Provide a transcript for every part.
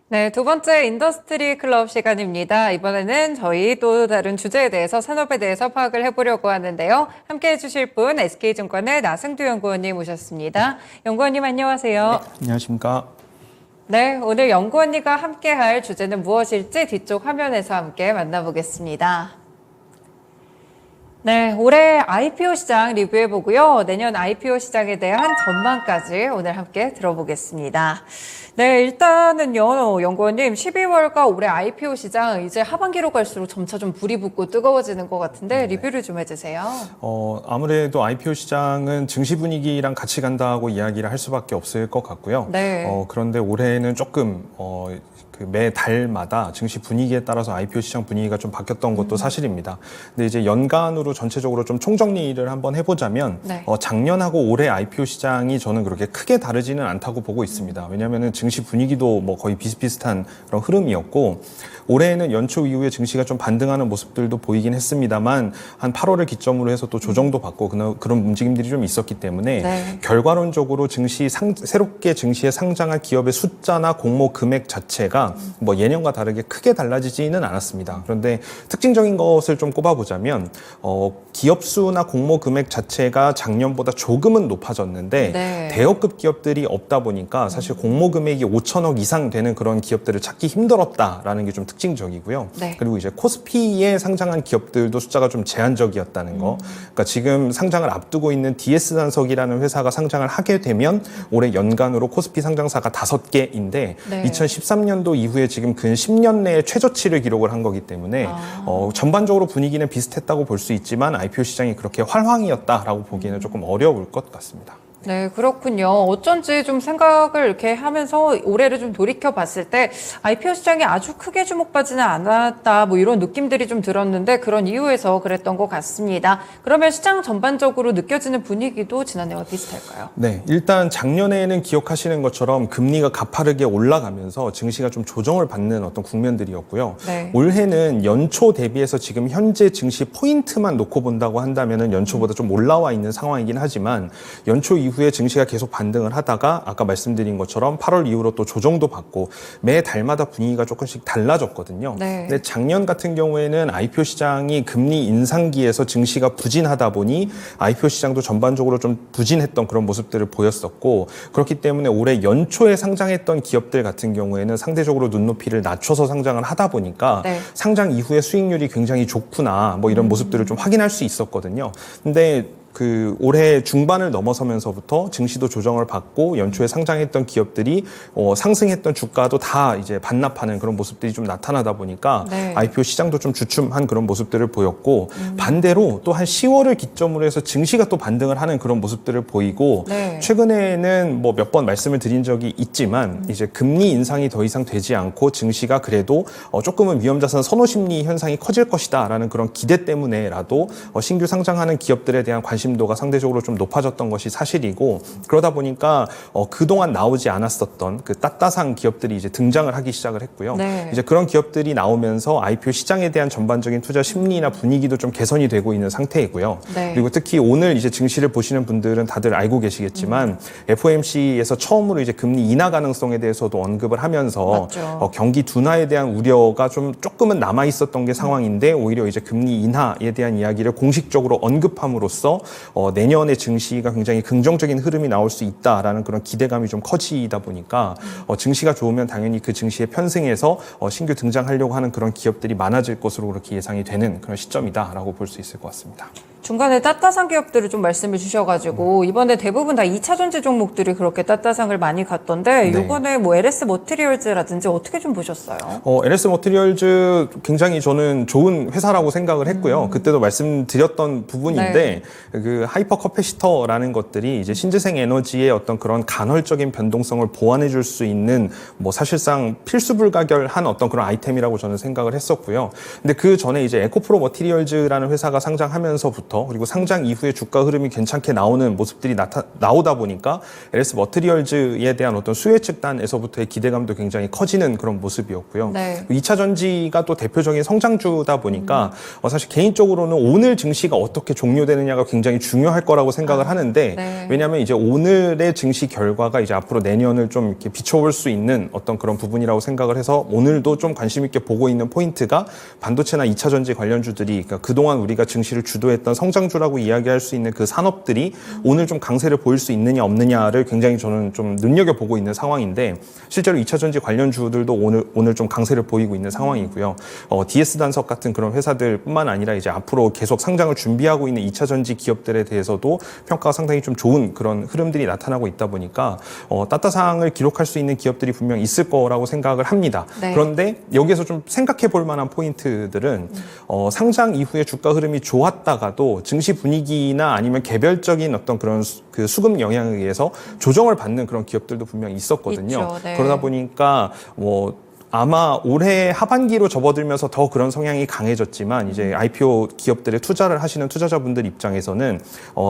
네, 두 번째 인더스트리 클럽 시간입니다. 이번에는 저희 또 다른 주제에 대해서 산업에 대해서 파악을 해보려고 하는데요. 함께 해주실 분 SK증권의 나승두 연구원님 모셨습니다. 연구원님 안녕하세요. 네, 안녕하십니까. 네, 오늘 연구원님과 함께 할 주제는 무엇일지 뒤쪽 화면에서 함께 만나보겠습니다. 네, 올해 IPO 시장 리뷰해보고요. 내년 IPO 시장에 대한 전망까지 오늘 함께 들어보겠습니다. 네, 일단은요, 연구원님, 12월과 올해 IPO 시장 이제 하반기로 갈수록 점차 좀 불이 붙고 뜨거워지는 것 같은데 리뷰를 좀 해주세요. 아무래도 IPO 시장은 증시 분위기랑 같이 간다고 이야기를 할 수밖에 없을 것 같고요. 네. 그런데 올해는 조금 매 달마다 증시 분위기에 따라서 IPO 시장 분위기가 좀 바뀌었던 것도 사실입니다. 근데 이제 연간으로 전체적으로 좀 총정리를 한번 해보자면 네. 작년하고 올해 IPO 시장이 저는 그렇게 크게 다르지는 않다고 보고 있습니다. 왜냐하면 증시 분위기도 뭐 거의 비슷비슷한 그런 흐름이었고 올해는 연초 이후에 증시가 좀 반등하는 모습들도 보이긴 했습니다만 한 8월을 기점으로 해서 또 조정도 받고 그런 움직임들이 좀 있었기 때문에 네. 결과론적으로 새롭게 증시에 상장한 기업의 숫자나 공모 금액 자체가 뭐 예년과 다르게 크게 달라지지는 않았습니다. 그런데 특징적인 것을 좀 꼽아보자면 기업 수나 공모 금액 자체가 작년보다 조금은 높아졌는데 네. 대여급 기업들이 없다 보니까 사실 공모 금액이 5천억 이상 되는 그런 기업들을 찾기 힘들었다라는 게 좀 특징적이고요. 네. 그리고 이제 코스피에 상장한 기업들도 숫자가 좀 제한적이었다는 거. 그러니까 지금 상장을 앞두고 있는 DS산석이라는 회사가 상장을 하게 되면 올해 연간으로 코스피 상장사가 5개인데 네. 2013년도 이후에 지금 근 10년 내에 최저치를 기록을 한 거기 때문에 전반적으로 분위기는 비슷했다고 볼 수 있지만 IPO 시장이 그렇게 활황이었다라고 보기에는 조금 어려울 것 같습니다. 네, 그렇군요. 어쩐지 좀 생각을 이렇게 하면서 올해를 좀 돌이켜 봤을 때 IPO 시장이 아주 크게 주목받지는 않았다 뭐 이런 느낌들이 좀 들었는데 그런 이유에서 그랬던 것 같습니다. 그러면 시장 전반적으로 느껴지는 분위기도 지난해와 비슷할까요? 네, 일단 작년에는 기억하시는 것처럼 금리가 가파르게 올라가면서 증시가 좀 조정을 받는 어떤 국면들이었고요. 네. 올해는 연초 대비해서 지금 현재 증시 포인트만 놓고 본다고 한다면은 연초보다 좀 올라와 있는 상황이긴 하지만 연초 이후에 증시가 계속 반등을 하다가 아까 말씀드린 것처럼 8월 이후로 또 조정도 받고 매 달마다 분위기가 조금씩 달라졌거든요. 네. 근데 작년 같은 경우에는 IPO 시장이 금리 인상기에서 증시가 부진하다 보니 IPO 시장도 전반적으로 좀 부진했던 그런 모습들을 보였었고 그렇기 때문에 올해 연초에 상장했던 기업들 같은 경우에는 상대적으로 눈높이를 낮춰서 상장을 하다 보니까 네. 상장 이후에 수익률이 굉장히 좋구나 뭐 이런 모습들을 좀 확인할 수 있었거든요. 근데 올해 중반을 넘어서면서부터 증시도 조정을 받고 연초에 상장했던 기업들이 상승했던 주가도 다 이제 반납하는 그런 모습들이 좀 나타나다 보니까 네. IPO 시장도 좀 주춤한 그런 모습들을 보였고 반대로 또 한 10월을 기점으로 해서 증시가 또 반등을 하는 그런 모습들을 보이고 네. 최근에는 뭐 몇 번 말씀을 드린 적이 있지만 이제 금리 인상이 더 이상 되지 않고 증시가 그래도 조금은 위험자산 선호 심리 현상이 커질 것이다라는 그런 기대 때문에라도 신규 상장하는 기업들에 대한 관심도가 상대적으로 좀 높아졌던 것이 사실이고 그러다 보니까 그동안 나오지 않았었던 그 따따상 기업들이 이제 등장을 하기 시작을 했고요. 네. 이제 그런 기업들이 나오면서 IPO 시장에 대한 전반적인 투자 심리나 분위기도 좀 개선이 되고 있는 상태이고요. 네. 그리고 특히 오늘 이제 증시를 보시는 분들은 다들 알고 계시겠지만 FOMC에서 처음으로 이제 금리 인하 가능성에 대해서도 언급을 하면서 맞죠. 경기 둔화에 대한 우려가 조금은 남아 있었던 게 상황인데 오히려 이제 금리 인하에 대한 이야기를 공식적으로 언급함으로써 내년의 증시가 굉장히 긍정적인 흐름이 나올 수 있다라는 그런 기대감이 좀 커지다 보니까 증시가 좋으면 당연히 그 증시의 편승에서 신규 등장하려고 하는 그런 기업들이 많아질 것으로 그렇게 예상이 되는 그런 시점이다라고 볼 수 있을 것 같습니다. 중간에 따따상 기업들을 좀 말씀을 주셔가지고 이번에 대부분 다 2차 전지 종목들이 그렇게 따따상을 많이 갔던데 네. 이번에 뭐 LS 머티리얼즈라든지 어떻게 좀 보셨어요? LS 머티리얼즈 굉장히 저는 좋은 회사라고 생각을 했고요. 그때도 말씀드렸던 부분인데 그 하이퍼 커패시터라는 것들이 이제 신재생 에너지의 어떤 그런 간헐적인 변동성을 보완해 줄 수 있는 뭐 사실상 필수불가결한 어떤 그런 아이템이라고 저는 생각을 했었고요. 근데 그 전에 이제 에코프로 머티리얼즈라는 회사가 상장하면서부터 전부터 그리고 상장 이후에 주가 흐름이 괜찮게 나오는 모습들이 나오다 보니까 LS 머티리얼즈에 대한 어떤 수혜 측단에서부터의 기대감도 굉장히 커지는 그런 모습이었고요. 네. 2차 전지가 또 대표적인 성장주다 보니까 사실 개인적으로는 오늘 증시가 어떻게 종료되느냐가 굉장히 중요할 거라고 생각을 하는데 네. 왜냐하면 이제 오늘의 증시 결과가 이제 앞으로 내년을 좀 이렇게 비춰볼 수 있는 어떤 그런 부분이라고 생각을 해서 오늘도 좀 관심 있게 보고 있는 포인트가 반도체나 2차 전지 관련주들이 그러니까 그동안 우리가 증시를 주도했던 성장주라고 이야기할 수 있는 그 산업들이 오늘 좀 강세를 보일 수 있느냐 없느냐를 굉장히 저는 좀 눈여겨보고 있는 상황인데 실제로 2차 전지 관련주들도 오늘 좀 강세를 보이고 있는 상황이고요. DS 단석 같은 그런 회사들뿐만 아니라 이제 앞으로 계속 상장을 준비하고 있는 2차 전지 기업들에 대해서도 평가가 상당히 좀 좋은 그런 흐름들이 나타나고 있다 보니까 따따상을 기록할 수 있는 기업들이 분명 있을 거라고 생각을 합니다. 네. 그런데 여기에서 좀 생각해 볼 만한 포인트들은 상장 이후에 주가 흐름이 좋았다가도 증시 분위기나 아니면 개별적인 어떤 그런 그 수급 영향에 의해서 조정을 받는 그런 기업들도 분명히 있었거든요. 있죠. 네. 그러다 보니까 아마 올해 하반기로 접어들면서 더 그런 성향이 강해졌지만 이제 IPO 기업들에 투자를 하시는 투자자분들 입장에서는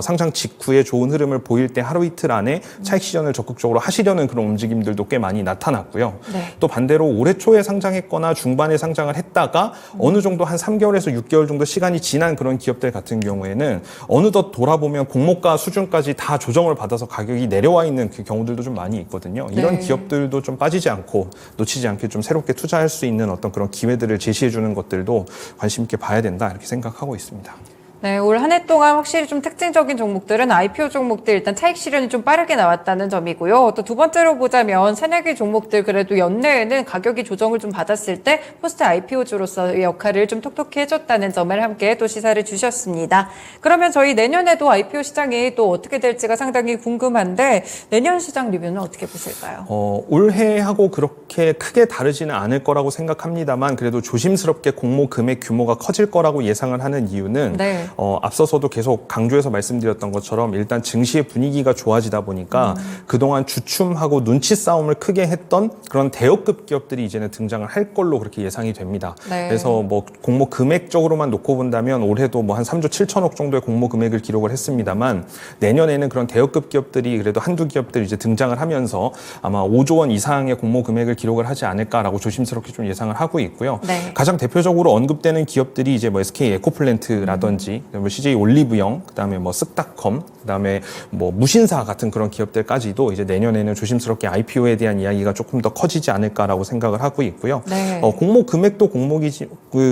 상장 직후에 좋은 흐름을 보일 때 하루 이틀 안에 차익 실현을 적극적으로 하시려는 그런 움직임들도 꽤 많이 나타났고요. 네. 또 반대로 올해 초에 상장했거나 중반에 상장을 했다가 어느 정도 한 3개월에서 6개월 정도 시간이 지난 그런 기업들 같은 경우에는 어느덧 돌아보면 공모가 수준까지 다 조정을 받아서 가격이 내려와 있는 그 경우들도 좀 많이 있거든요. 이런 네. 기업들도 좀 빠지지 않고 놓치지 않게 좀 새롭게 투자할 수 있는 어떤 그런 기회들을 제시해 주는 것들도 관심 있게 봐야 된다 이렇게 생각하고 있습니다. 네, 올 한 해 동안 확실히 좀 특징적인 종목들은 IPO 종목들 일단 차익 실현이 좀 빠르게 나왔다는 점이고요. 또 두 번째로 보자면 새내기 종목들 그래도 연내에는 가격이 조정을 좀 받았을 때 포스트 IPO주로서의 역할을 좀 톡톡히 해줬다는 점을 함께 또 시사를 주셨습니다. 그러면 저희 내년에도 IPO 시장이 또 어떻게 될지가 상당히 궁금한데 내년 시장 리뷰는 어떻게 보실까요? 올해하고 그렇게 크게 다르지는 않을 거라고 생각합니다만 그래도 조심스럽게 공모 금액 규모가 커질 거라고 예상을 하는 이유는 네. 앞서서도 계속 강조해서 말씀드렸던 것처럼 일단 증시의 분위기가 좋아지다 보니까 그동안 주춤하고 눈치 싸움을 크게 했던 그런 대여급 기업들이 이제는 등장을 할 걸로 그렇게 예상이 됩니다. 네. 그래서 공모 금액적으로만 놓고 본다면 올해도 한 3조 7천억 정도의 공모 금액을 기록을 했습니다만 내년에는 그런 대여급 기업들이 그래도 한두 기업들이 이제 등장을 하면서 아마 5조 원 이상의 공모 금액을 기록을 하지 않을까라고 조심스럽게 좀 예상을 하고 있고요. 네. 가장 대표적으로 언급되는 기업들이 이제 SK 에코플랜트라든지 그다음에 CJ 올리브영, 그다음에 쓱닷컴, 그다음에 무신사 같은 그런 기업들까지도 이제 내년에는 조심스럽게 IPO에 대한 이야기가 조금 더 커지지 않을까라고 생각을 하고 있고요. 네. 공모 금액도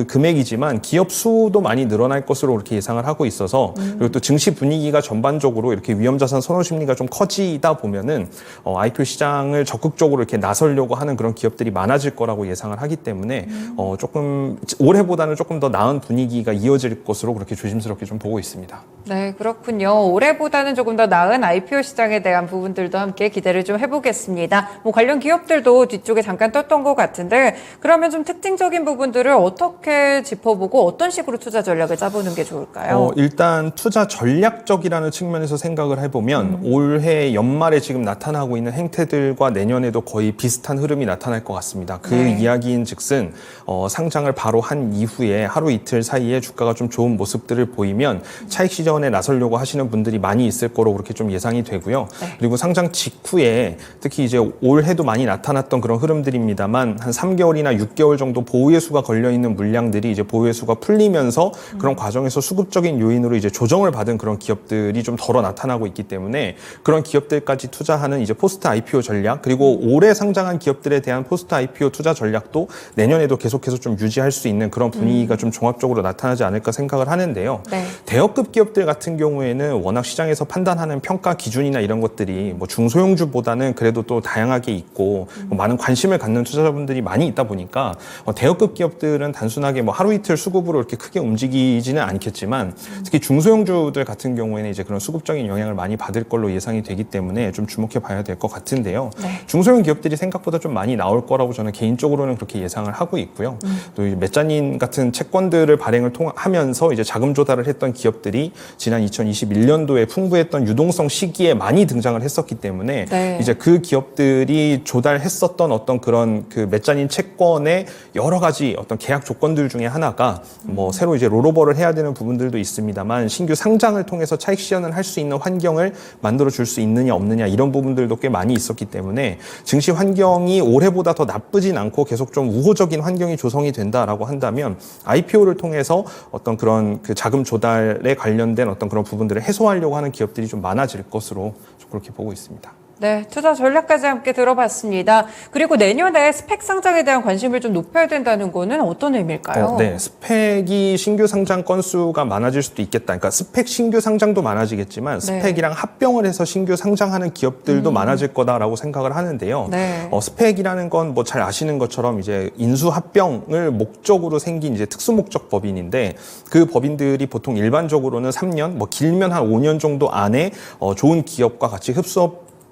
금액이지만 기업 수도 많이 늘어날 것으로 이렇게 예상을 하고 있어서 그리고 또 증시 분위기가 전반적으로 이렇게 위험자산 선호 심리가 좀 커지다 보면은 IPO 시장을 적극적으로 이렇게 나서려고 하는 그런 기업들이 많아질 거라고 예상을 하기 때문에 조금 올해보다는 조금 더 나은 분위기가 이어질 것으로 그렇게 조심스럽게 좀 보고 있습니다. 네, 그렇군요. 올해보다는 조금 더 나은 IPO 시장에 대한 부분들도 함께 기대를 좀 해보겠습니다. 관련 기업들도 뒤쪽에 잠깐 떴던 것 같은데 그러면 좀 특징적인 부분들을 어떻게 짚어보고 어떤 식으로 투자 전략을 짜보는 게 좋을까요? 일단 투자 전략적이라는 측면에서 생각을 해보면 올해 연말에 지금 나타나고 있는 행태들과 내년에도 거의 비슷한 흐름이 나타날 것 같습니다. 그 네. 이야기인 즉슨 상장을 바로 한 이후에 하루 이틀 사이에 주가가 좀 좋은 모습들을 보이면 차익 시전에 나서려고 하시는 분들이 많이 있을 거로 그렇게 좀 예상이 되고요. 네. 그리고 상장 직후에 특히 이제 올해도 많이 나타났던 그런 흐름들입니다만 한 3개월이나 6개월 정도 보유예수가 걸려 있는 물량들이 이제 보유예수가 풀리면서 그런 과정에서 수급적인 요인으로 이제 조정을 받은 그런 기업들이 좀 덜어 나타나고 있기 때문에 그런 기업들까지 투자하는 이제 포스트 IPO 전략 그리고 올해 상장한 기업들에 대한 포스트 IPO 투자 전략도 내년에도 계속해서 좀 유지할 수 있는 그런 분위기가 좀 종합적으로 나타나지 않을까 생각을 하는데요. 네. 대여급 기업들 같은 경우에는 워낙 시장에서 판단하는 평가 기준이나 이런 것들이 중소형주보다는 그래도 또 다양하게 있고 많은 관심을 갖는 투자자분들이 많이 있다 보니까 대여급 기업들은 단순하게 하루 이틀 수급으로 이렇게 크게 움직이지는 않겠지만 특히 중소형주들 같은 경우에는 이제 그런 수급적인 영향을 많이 받을 걸로 예상이 되기 때문에 좀 주목해 봐야 될 것 같은데요. 네. 중소형 기업들이 생각보다 좀 많이 나올 거라고 저는 개인적으로는 그렇게 예상을 하고 있고요. 또 메자닌 같은 채권들을 발행을 하면서 이제 자금 조달을 했던 기업들이 지난 2021년도에 풍부했던 유동성 시기에 많이 등장을 했었기 때문에 네. 이제 그 기업들이 조달했었던 어떤 그런 그 메자닌 채권의 여러 가지 어떤 계약 조건들 중에 하나가 뭐 새로 이제 롤오버를 해야 되는 부분들도 있습니다만 신규 상장을 통해서 차익 실현을 할 수 있는 환경을 만들어 줄 수 있느냐 없느냐 이런 부분들도 꽤 많이 있었기 때문에 증시 환경이 올해보다 더 나쁘진 않고 계속 좀 우호적인 환경이 조성이 된다라고 한다면 IPO를 통해서 어떤 그런 그 자금 조달에 관련된 어떤 그런 부분들을 해소하려고 하는 기업들이 좀 많아질 것으로 좀 그렇게 보고 있습니다. 네, 투자 전략까지 함께 들어봤습니다. 그리고 내년에 스펙 상장에 대한 관심을 좀 높여야 된다는 거는 어떤 의미일까요? 네, 스펙이 신규 상장 건수가 많아질 수도 있겠다. 그러니까 스펙 신규 상장도 많아지겠지만 스펙이랑 합병을 해서 신규 상장하는 기업들도 많아질 거다라고 생각을 하는데요. 네. 스펙이라는 건 뭐 잘 아시는 것처럼 이제 인수 합병을 목적으로 생긴 이제 특수 목적 법인인데 그 법인들이 보통 일반적으로는 3년, 뭐 길면 한 5년 정도 안에 좋은 기업과 같이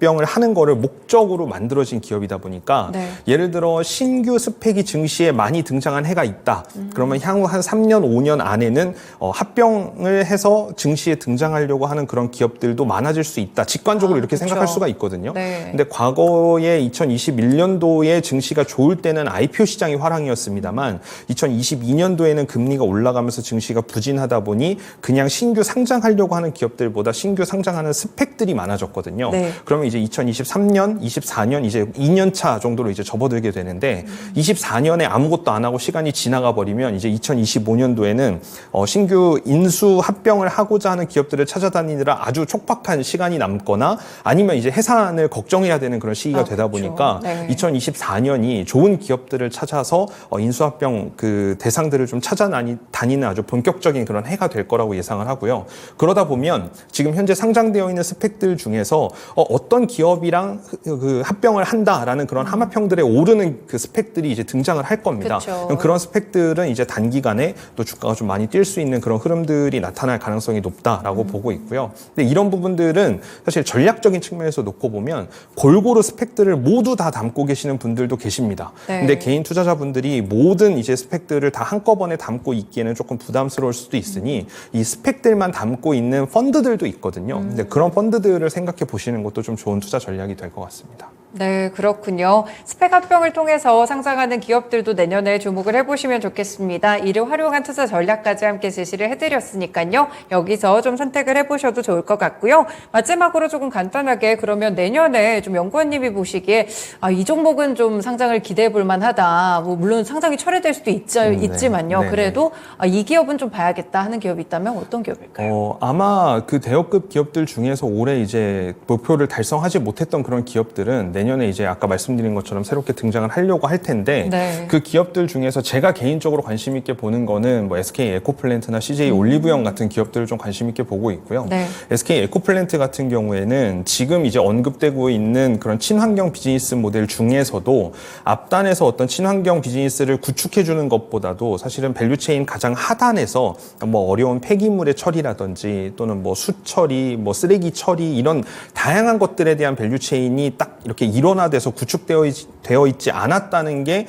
합병을 하는 거를 목적으로 만들어진 기업이다 보니까 네. 예를 들어 신규 스펙이 증시에 많이 등장한 해가 있다. 그러면 향후 한 3년, 5년 안에는 합병을 해서 증시에 등장하려고 하는 그런 기업들도 많아질 수 있다. 직관적으로 이렇게 그렇죠. 생각할 수가 있거든요. 네. 근데 과거에 2021년도에 증시가 좋을 때는 IPO 시장이 화랑이었습니다만 2022년도에는 금리가 올라가면서 증시가 부진하다 보니 그냥 신규 상장하려고 하는 기업들보다 신규 상장하는 스펙들이 많아졌거든요. 네. 그러면 이제 2023년, 24년 이제 2년 차 정도로 이제 접어들게 되는데 24년에 아무것도 안 하고 시간이 지나가 버리면 이제 2025년도에는 신규 인수 합병을 하고자 하는 기업들을 찾아다니느라 아주 촉박한 시간이 남거나 아니면 이제 해산을 걱정해야 되는 그런 시기가 되다 그렇죠. 보니까 네. 2024년이 좋은 기업들을 찾아서 인수 합병 그 대상들을 좀 찾아다니는 아주 본격적인 그런 해가 될 거라고 예상을 하고요. 그러다 보면 지금 현재 상장되어 있는 스펙들 중에서 어떤 기업이랑 그 합병을 한다라는 그런 함합형들에 오르는 그 스펙들이 이제 등장을 할 겁니다. 그쵸. 그럼 그런 스펙들은 이제 단기간에 또 주가가 좀 많이 뛸 수 있는 그런 흐름들이 나타날 가능성이 높다라고 보고 있고요. 근데 이런 부분들은 사실 전략적인 측면에서 놓고 보면 골고루 스펙들을 모두 다 담고 계시는 분들도 계십니다. 네. 근데 개인 투자자분들이 모든 이제 스펙들을 다 한꺼번에 담고 있기에는 조금 부담스러울 수도 있으니 이 스펙들만 담고 있는 펀드들도 있거든요. 근데 그런 펀드들을 생각해 보시는 것도 좀 좋은 투자 전략이 될 것 같습니다. 네, 그렇군요. 스펙 합병을 통해서 상장하는 기업들도 내년에 주목을 해보시면 좋겠습니다. 이를 활용한 투자 전략까지 함께 제시를 해드렸으니까요. 여기서 좀 선택을 해보셔도 좋을 것 같고요. 마지막으로 조금 간단하게 그러면 내년에 좀 연구원님이 보시기에 이 종목은 좀 상장을 기대해 볼 만하다. 뭐 물론 상장이 철회될 수도 있지만요. 네. 그래도 이 기업은 좀 봐야겠다 하는 기업이 있다면 어떤 기업일까요? 아마 그 대여급 기업들 중에서 올해 이제 목표를 달성하지 못했던 그런 기업들은 내년에 이제 아까 말씀드린 것처럼 새롭게 등장을 하려고 할 텐데 네. 그 기업들 중에서 제가 개인적으로 관심 있게 보는 거는 뭐 SK 에코플랜트나 CJ 올리브영 같은 기업들을 좀 관심 있게 보고 있고요. 네. SK 에코플랜트 같은 경우에는 지금 이제 언급되고 있는 그런 친환경 비즈니스 모델 중에서도 앞단에서 어떤 친환경 비즈니스를 구축해 주는 것보다도 사실은 밸류체인 가장 하단에서 뭐 어려운 폐기물의 처리라든지 또는 뭐 수처리, 뭐 쓰레기 처리 이런 다양한 것들에 대한 밸류체인이 딱 이렇게 일원화돼서 구축되어 있지 않았다는 게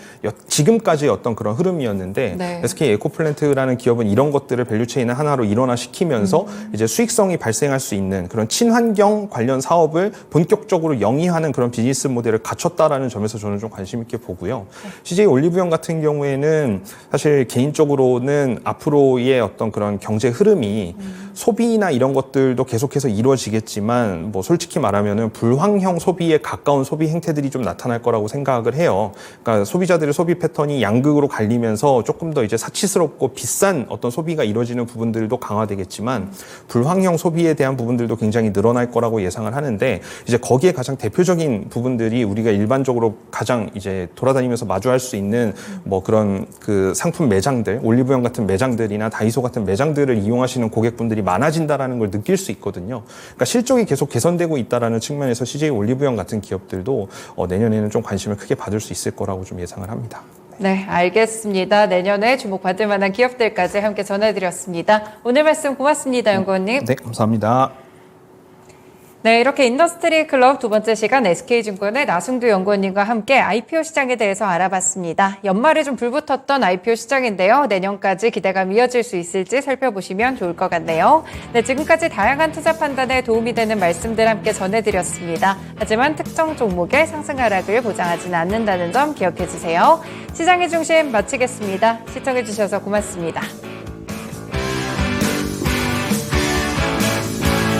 지금까지의 어떤 그런 흐름이었는데 네. SK 에코플랜트라는 기업은 이런 것들을 밸류체인을 하나로 일원화시키면서 이제 수익성이 발생할 수 있는 그런 친환경 관련 사업을 본격적으로 영위하는 그런 비즈니스 모델을 갖췄다라는 점에서 저는 좀 관심 있게 보고요. CJ 올리브영 같은 경우에는 사실 개인적으로는 앞으로의 어떤 그런 경제 흐름이 소비나 이런 것들도 계속해서 이루어지겠지만 뭐 솔직히 말하면은 불황형 소비에 가까운 소비 행태들이 좀 나타날 거라고 생각을 해요. 그러니까 소비자들의 소비 패턴이 양극으로 갈리면서 조금 더 이제 사치스럽고 비싼 어떤 소비가 이루어지는 부분들도 강화되겠지만 불황형 소비에 대한 부분들도 굉장히 늘어날 거라고 예상을 하는데 이제 거기에 가장 대표적인 부분들이 우리가 일반적으로 가장 이제 돌아다니면서 마주할 수 있는 뭐 그런 그 상품 매장들, 올리브영 같은 매장들이나 다이소 같은 매장들을 이용하시는 고객분들이 많아진다라는 걸 느낄 수 있거든요. 그러니까 실적이 계속 개선되고 있다라는 측면에서 CJ 올리브영 같은 기업들도 내년에는 좀 관심을 크게 받을 수 있을 거라고 좀 예상을 합니다. 네, 알겠습니다. 내년에 주목받을 만한 기업들까지 함께 전해드렸습니다. 오늘 말씀 고맙습니다, 연구원님. 네, 감사합니다. 네, 이렇게 인더스트리 클럽 두 번째 시간 SK증권의 나승두 연구원님과 함께 IPO 시장에 대해서 알아봤습니다. 연말에 좀 불붙었던 IPO 시장인데요. 내년까지 기대감 이어질 수 있을지 살펴보시면 좋을 것 같네요. 네, 지금까지 다양한 투자 판단에 도움이 되는 말씀들 함께 전해드렸습니다. 하지만 특정 종목의 상승 하락을 보장하지는 않는다는 점 기억해 주세요. 시장의 중심 마치겠습니다. 시청해 주셔서 고맙습니다.